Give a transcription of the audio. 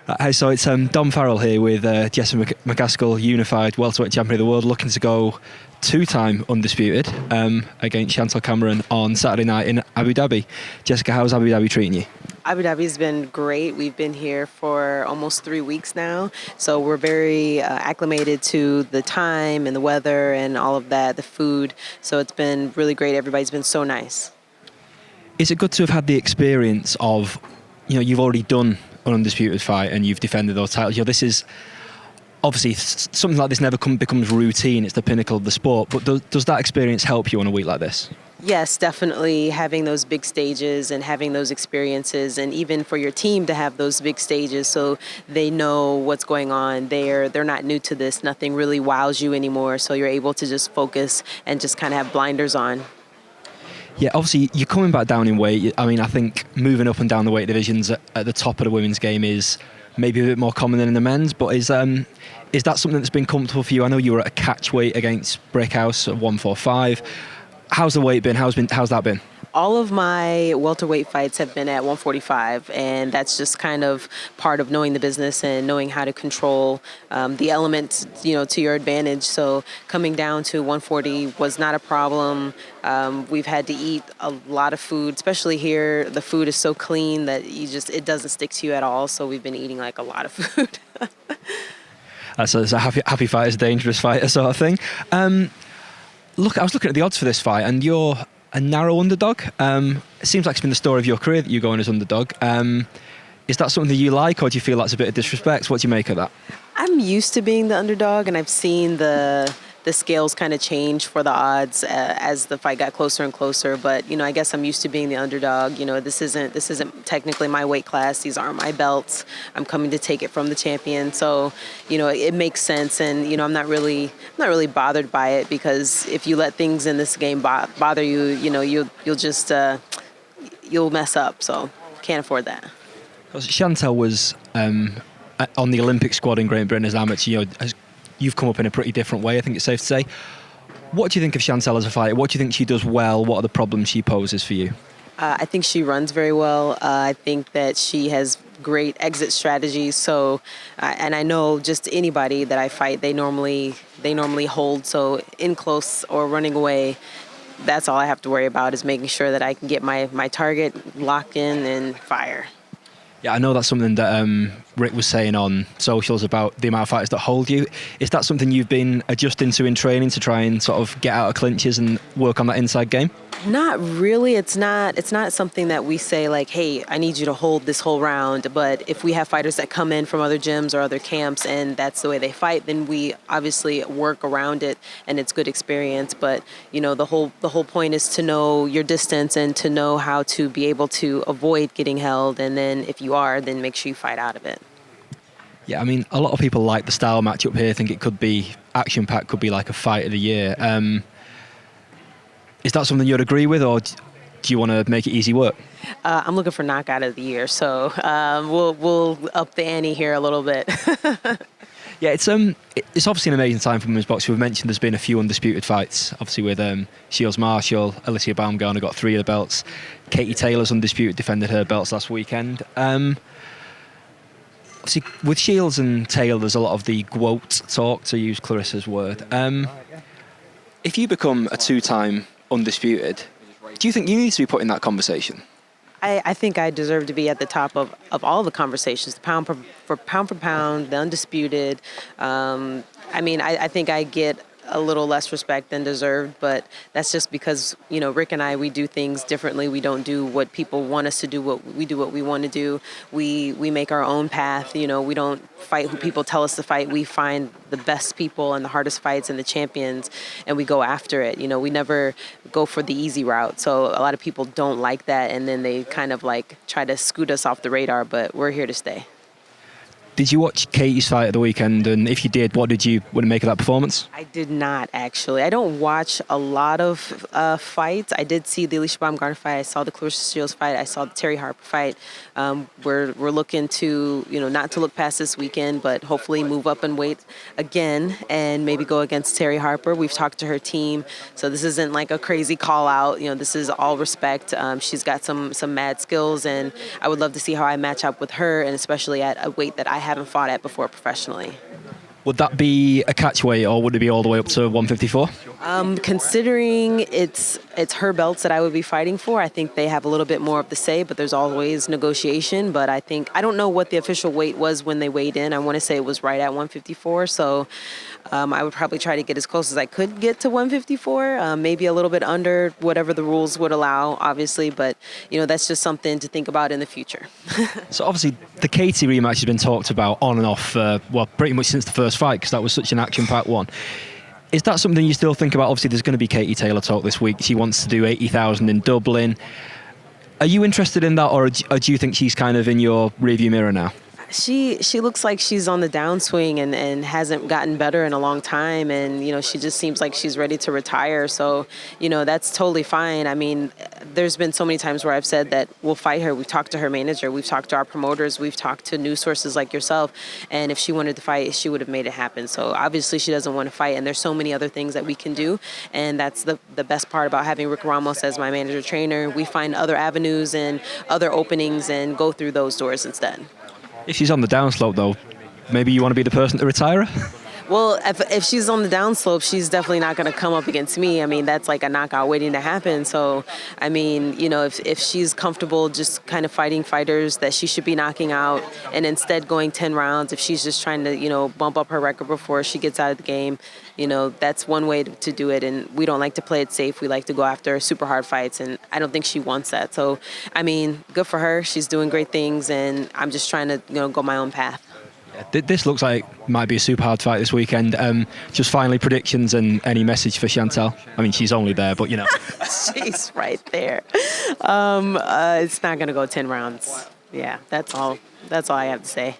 Hi, so it's Dom Farrell here with Jessica McCaskill, unified welterweight champion of the world, looking to go two-time undisputed against Chantelle Cameron on Saturday night in Abu Dhabi. Jessica, how's Abu Dhabi treating you? Abu Dhabi's been great. We've been here for almost 3 weeks now, so we're very acclimated to the time and the weather and all of that, the food. So it's been really great. Everybody's been so nice. Is it good to have had the experience of, you've already done an undisputed fight and you've defended those titles? This is obviously something like this never becomes routine. It's the pinnacle of the sport. But does that experience help you on a week like this? Yes, definitely having those big stages and having those experiences, and even for your team to have those big stages so they know what's going on. They're not new to this. Nothing really wows you anymore, so you're able to just focus and just kind of have blinders on. Yeah, obviously you're coming back down in weight. I mean, I think moving up and down the weight divisions at the top of the women's game is maybe a bit more common than in the men's, but is that something that's been comfortable for you? I know you were at a catch weight against Brickhouse at 145. How's the weight been? How's that been? All of my welterweight fights have been at 145, and that's just kind of part of knowing the business and knowing how to control the elements, to your advantage. So coming down to 140 was not a problem. We've had to eat a lot of food, especially here. The food is so clean that it doesn't stick to you at all. So we've been eating like a lot of food. So it's a happy fighter's a dangerous fighter sort of thing. Look, I was looking at the odds for this fight, and you're a narrow underdog. It seems like it's been the story of your career that you're going as underdog. Is that something that you like, or do you feel that's a bit of disrespect? What do you make of that? I'm used to being the underdog, and I've seen the scales kind of change for the odds as the fight got closer and closer. But I guess I'm used to being the underdog. This isn't technically my weight class. These aren't my belts. I'm coming to take it from the champion. So it makes sense, and I'm not really bothered by it, because if you let things in this game bother you, you'll just you'll mess up. So can't afford that. Chantelle was on the Olympic squad in Great Britain as an amateur. You've come up in a pretty different way, I think it's safe to say. What do you think of Chantelle as a fighter? What do you think she does well? What are the problems she poses for you? I think she runs very well. I think that she has great exit strategies. So, and I know just anybody that I fight, they normally hold. So in close or running away, that's all I have to worry about, is making sure that I can get my target, lock in, and fire. Yeah, I know that's something that Rick was saying on socials about the amount of fighters that hold you. Is that something you've been adjusting to in training to try and sort of get out of clinches and work on that inside game? Not really. It's not something that we say like, hey, I need you to hold this whole round. But if we have fighters that come in from other gyms or other camps and that's the way they fight, then we obviously work around it, and it's good experience. But the whole point is to know your distance and to know how to be able to avoid getting held. And then if you are, then make sure you fight out of it. Yeah, I mean, a lot of people like the style matchup here. Think it could be action-packed, could be like a fight of the year. Is that something you'd agree with, or do you want to make it easy work? I'm looking for knockout of the year, so we'll up the ante here a little bit. Yeah, it's obviously an amazing time for women's boxing. We've mentioned there's been a few undisputed fights, obviously with Shields Marshall, Alicia Baumgartner got 3 of the belts. Katie Taylor's undisputed, defended her belts last weekend. Obviously, with Shields and Taylor, there's a lot of the GWOAT talk, to use Clarissa's word. If you become a 2-time undisputed, do you think you need to be put in that conversation? I think I deserve to be at the top of all the conversations, pound for pound, the undisputed. I think I get a little less respect than deserved, but that's just because, Rick and I, we do things differently. We don't do what people want us to do. We do what we want to do. We make our own path. We don't fight who people tell us to fight. We find the best people and the hardest fights and the champions, and we go after it. We never go for the easy route. So a lot of people don't like that, and then they kind of like try to scoot us off the radar, but we're here to stay. Did you watch Katie's fight at the weekend? And if you did, what did you make of that performance? I did not, actually. I don't watch a lot of fights. I did see the Alicia Baumgartner fight. I saw the Clarissa Shields fight. I saw the Terry Harper fight. We're looking to, not to look past this weekend, but hopefully move up in weight again and maybe go against Terry Harper. We've talked to her team, so this isn't like a crazy call out. This is all respect. She's got some mad skills, and I would love to see how I match up with her, and especially at a weight that I haven't fought at before professionally. Would that be a catch weight, or would it be all the way up to 154? Considering it's her belts that I would be fighting for, I think they have a little bit more of the say, but there's always negotiation. But I don't know what the official weight was when they weighed in. I want to say it was right at 154. So I would probably try to get as close as I could get to 154, maybe a little bit under whatever the rules would allow, obviously. But, that's just something to think about in the future. So obviously the Katie rematch has been talked about on and off, pretty much since the first fight, because that was such an action-packed one. Is that something you still think about? Obviously, there's going to be Katie Taylor talk this week. She wants to do 80,000 in Dublin. Are you interested in that, or do you think she's kind of in your rearview mirror now? She looks like she's on the downswing and hasn't gotten better in a long time. And, she just seems like she's ready to retire. So, that's totally fine. I mean, there's been so many times where I've said that we'll fight her. We've talked to her manager. We've talked to our promoters. We've talked to news sources like yourself. And if she wanted to fight, she would have made it happen. So obviously she doesn't want to fight. And there's so many other things that we can do. And that's the best part about having Rick Ramos as my manager trainer. We find other avenues and other openings and go through those doors instead. If she's on the downslope, though, maybe you want to be the person to retire her? Well, if she's on the downslope, she's definitely not going to come up against me. I mean, that's like a knockout waiting to happen. So, I mean, if she's comfortable just kind of fighting fighters that she should be knocking out and instead going 10 rounds, if she's just trying to, bump up her record before she gets out of the game, that's one way to do it. And we don't like to play it safe. We like to go after super hard fights. And I don't think she wants that. So, I mean, good for her. She's doing great things. And I'm just trying to, go my own path. This looks like might be a super hard fight this weekend. Just finally, predictions and any message for Chantelle? I mean, she's only there, but She's right there. It's not going to go 10 rounds. Yeah, that's all I have to say.